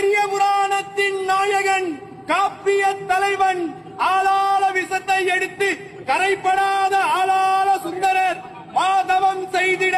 பெரிய புராணத்தின் நாயகன் காப்பிய தலைவன் ஆளாள விஷத்தை எடுத்து கரைப்படாத ஆளாள சுந்தரர் மாதவம் செய்திட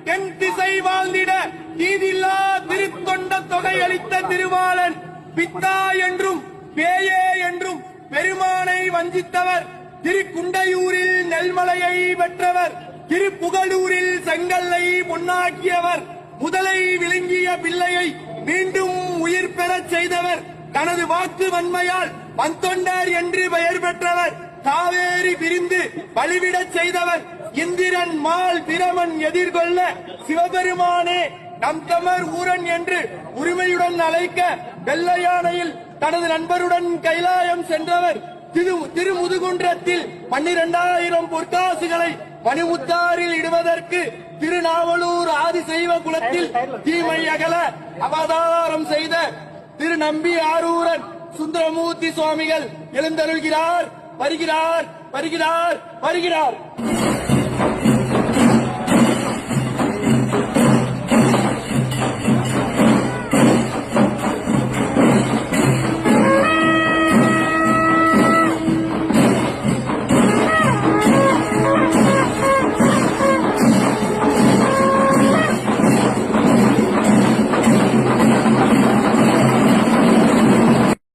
தென் திசை வாழ்ந்திட தீதில்லா திருத்தொண்ட தொகை அளித்த திருவாளன் பித்தா என்றும் பேயே என்றும் பெருமானை வஞ்சித்தவர் திருக்குண்டையூரில் நெல்மலையை வென்றவர் திருப்புகழூரில் செங்கல்லை பொன்னாக்கியவர் முதலை விழுங்கிய பிள்ளையை மீண்டும் உயிர் பெறச் செய்தவர் தனது வாக்கு வன்மையால் வந்தொண்டர் என்று பெயர் பெற்றவர் காவேரி பிரிந்து பலிவிடச் செய்தவர் இந்திரன் மால் பிரமன் எதிர்கொள்ள சிவபெருமானே நம் தமர் ஊரன் என்று உரிமையுடன் அழைக்க வெள்ளையானையில் தனது நண்பருடன் கைலாயம் சென்றவர் திருமுதுகுன்றத்தில் 12,000 பொற்காசுகளை மணிமுத்தாரில் இடுவதற்கு திருநாவலூர் ஆதிசைவ குலத்தில் தீமை அகல அவதாரம் செய்த திரு நம்பி ஆரூரன் சுந்தரமூர்த்தி சுவாமிகள் எழுந்தருள்கிறார். வருகிறார் வருகிறார் வருகிறார்.